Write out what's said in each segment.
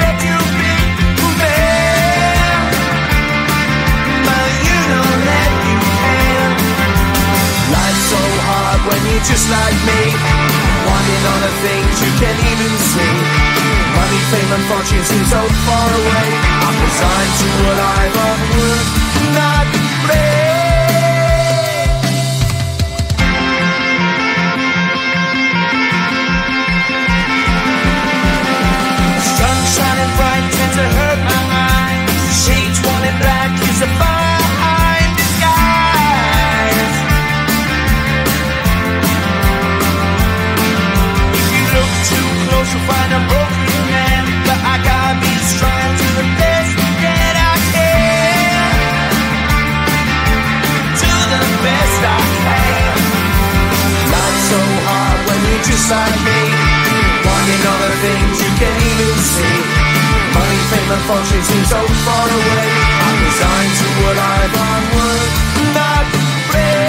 let you be man, but you don't let you can. Life's so hard when you're just like me, wanting all the things you can't even see. Money, fame and fortune seem so far away. I'm resigned to what I've unworked, not play. Sun shining bright tends to hurt my mind. Shades worn in black is a fine disguise. If you look too close you'll find a broken man, but I gotta be strong to the best that I can. To the best I can. Life's so hard when you're just like me, wanting all the things you can't even see. Money, fame and fortune seem so far away. I'm resigned to what I've unworked, not play.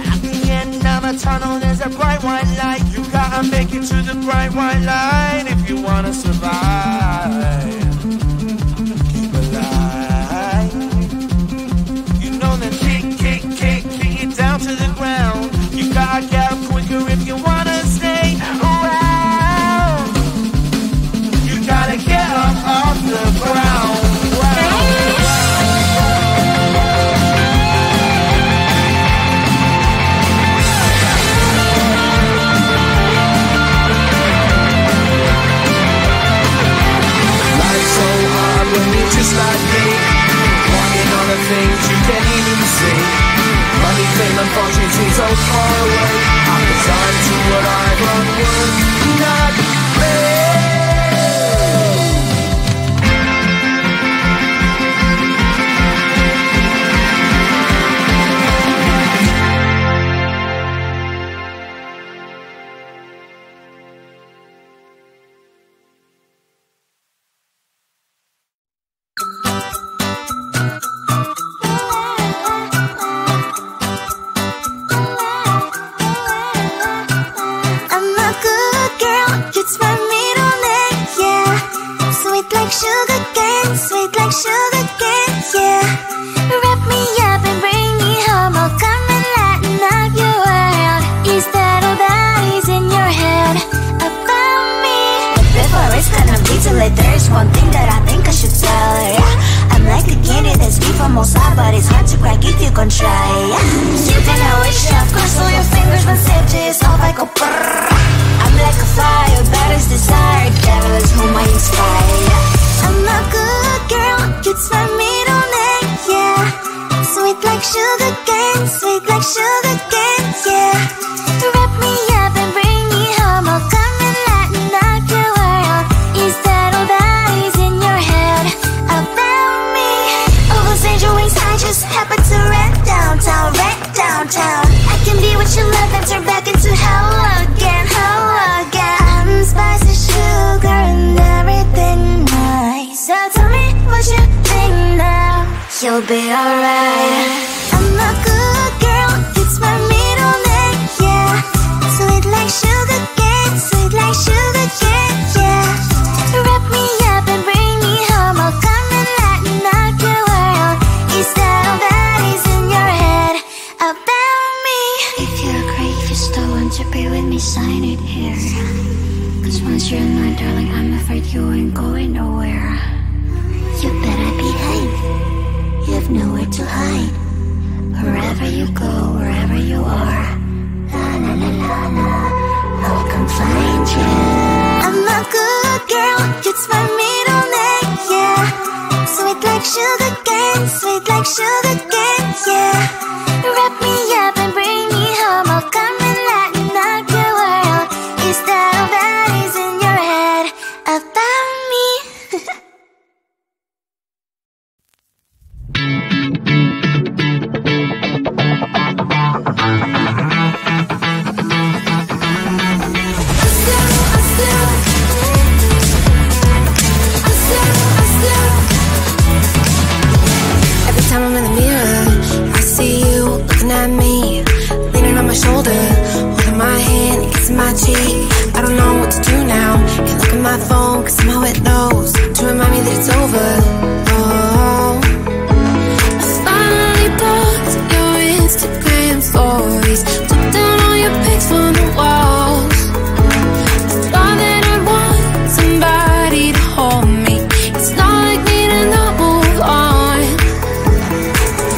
At the end of a tunnel there's a bright white light. You gotta make it to the bright white light if you wanna survive. Keep alive. You know that kick it down to the ground. You gotta get up quicker if you wanna stay around. You gotta get up off the ground. Life's so hard when you're just like me, wanting all the things you can't even see. Money, fame and fortune seem so far away. I'm resigned to what I've unworked, not play. You'll be alright. I'm a good girl, it's my middle name, yeah. Sweet like sugar cane, sweet like sugar cane, yeah. Wrap me up and bring me home, I'll come and lighten up your world. Is that all that is in your head about me? If you're great, if you still want to be with me, sign it here. Cause once you're mine, darling, I'm afraid you ain't going nowhere. You better behave, you have nowhere to hide. Wherever you go, wherever you are, la la la la la, I'll come find you. I'm a good girl, it's my middle name, yeah. Sweet like sugar cane, sweet like sugar cane, yeah. Wrap me up and bring me home, I'll come and lighten up your world. Is that all that is in your head about me? Every time I'm in the mirror, I see you my shoulder, holding my hand, kissing my cheek. I don't know what to do now. Can't look at my phone, cause somehow it knows to remind me that it's over. Oh, I finally blocked your Instagram stories, took down all your pics from the walls. I thought that I'd want somebody to hold me. It's not like me to not move on.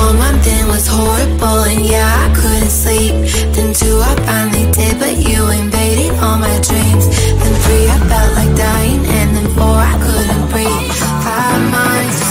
1 month in was horrible, and yeah, I couldn't sleep. Then 2, I finally did, but you invaded all my dreams. Then 3, I felt like dying, and then 4, I couldn't breathe. 5 months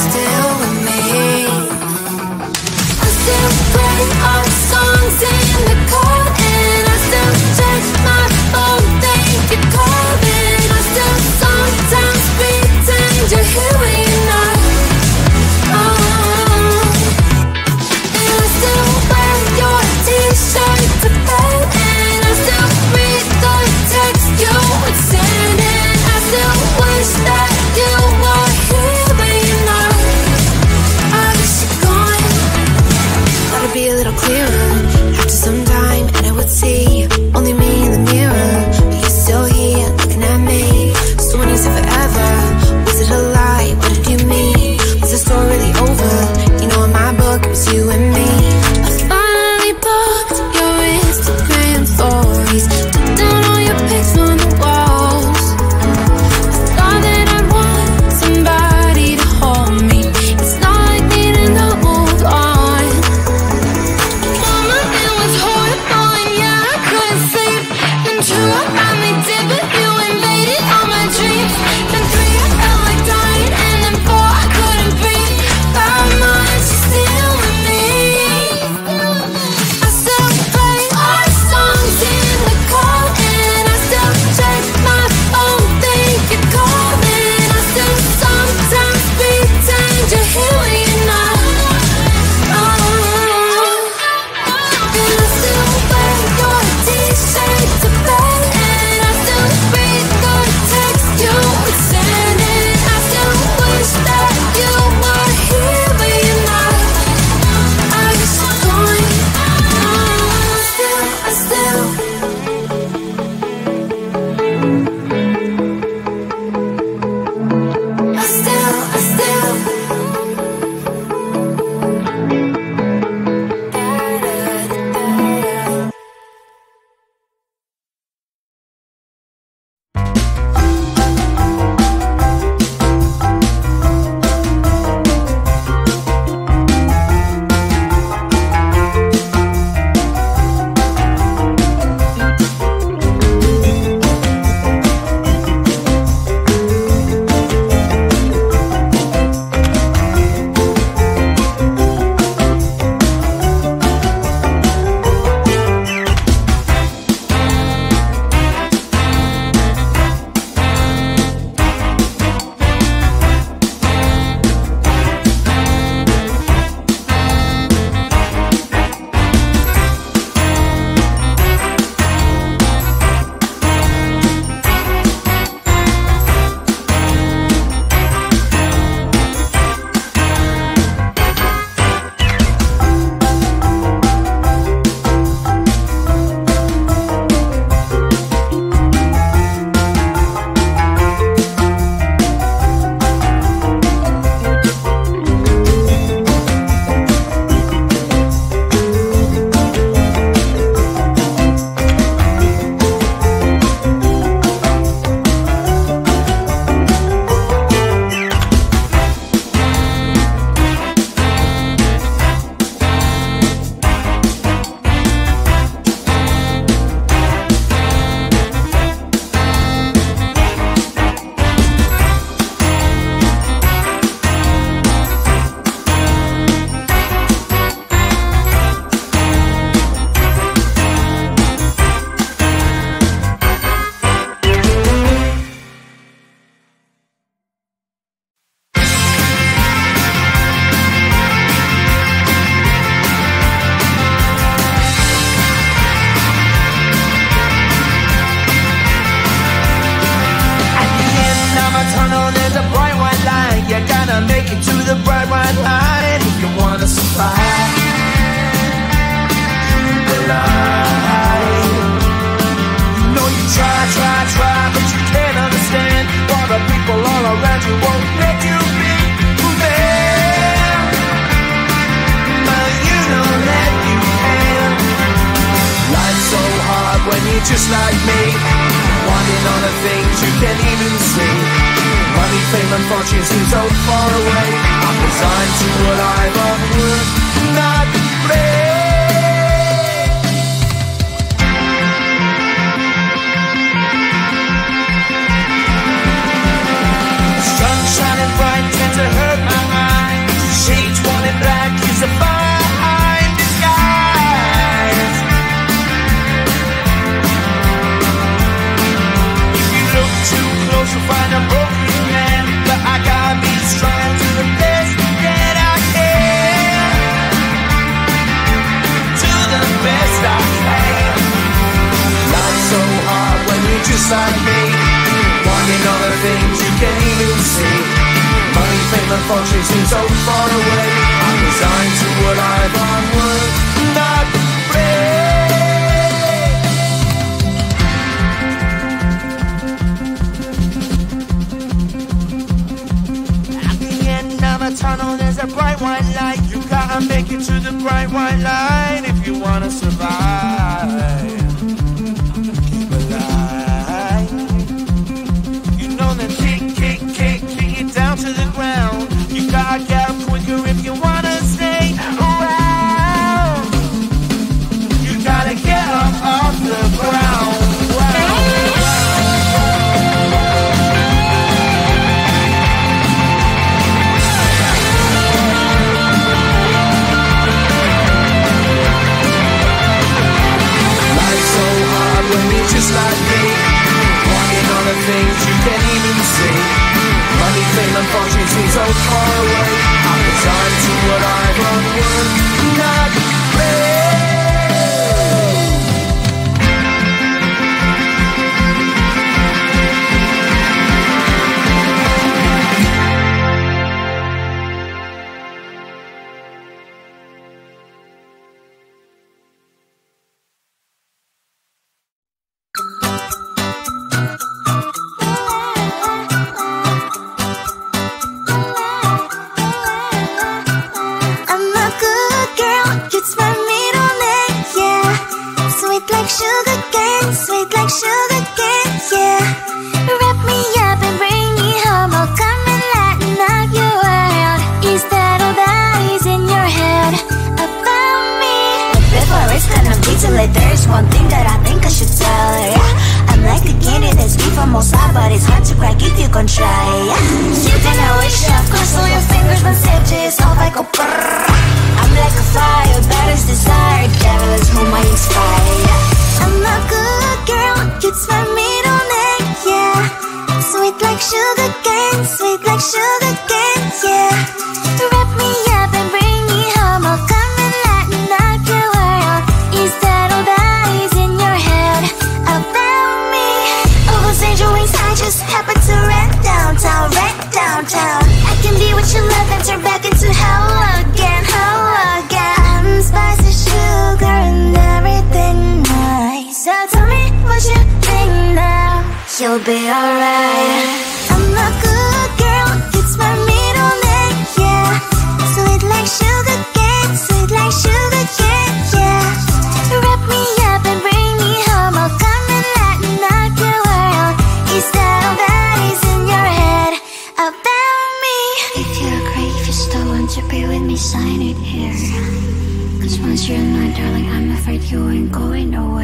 when you're just like me, wanting all the things you can't even see. Money, fame and fortune seem so far away. I'm resigned to what I've unworked, not play. Sun shining bright tends to hurt my mind. Shades worn in black is a fine disguise. If you look too close you'll find a broken man, but I gotta be strong to the best that I can. To the best I can. Life's so hard when you're just like me, wanting all the things you can't even see. Money, fame and fortune seem so far away. I'm resigned to what I've unworked, not afraid. At the end of a tunnel there's a bright white light. You gotta make it to the bright white light if you wanna survive. Keep alive. You know the tick, kick, kick, kick it down to the ground. You gotta get up quicker if you wanna stay around. You gotta get up off the ground. Life's so hard when you're just like me, wanting all the things you can't even see. Money, fame and fortune seem so far away. I'm resigned to what I've unworked, not play. I'm a good girl, it's my middle name, yeah. Sweet like sugar cane, sweet like sugar cane, yeah. Wrap me up and bring me home, I'll come and lighten up your world. Is that all that is in your head about me? Before it's gonna be too late, there's one thing that I think I should tell her, yeah. I'm like a candy that's deep from outside, but it's hard to crack if you can try, yeah. You think I wish I've crossed all your fingers when stitches off I go brrrr. I'm like a fire, that is desire, devil is whom I inspire, yeah. I'm a good girl, it's my middle name, yeah. Sweet like sugar cane, sweet like sugar cane, yeah. Wrap me up and bring me home, I'll come and lighten up your world. Is that all that is in your head about me? Oh, those angel wings, I just happen to rent downtown, rent downtown. I can be what you love and turn back into hell again, hell again. I'm spicy sugar and everything nice. So tell me what you think now, you'll be alright. I'm a good girl, it's my middle name, yeah. Sweet like sugar cane, sweet like sugar cane, yeah. Wrap me up and bring me home, I'll come and lighten up your world. Is that all that is in your head about me? If you're great, if you still want to be with me, sign it here. Cause once you're mine, darling, I'm afraid you ain't going nowhere.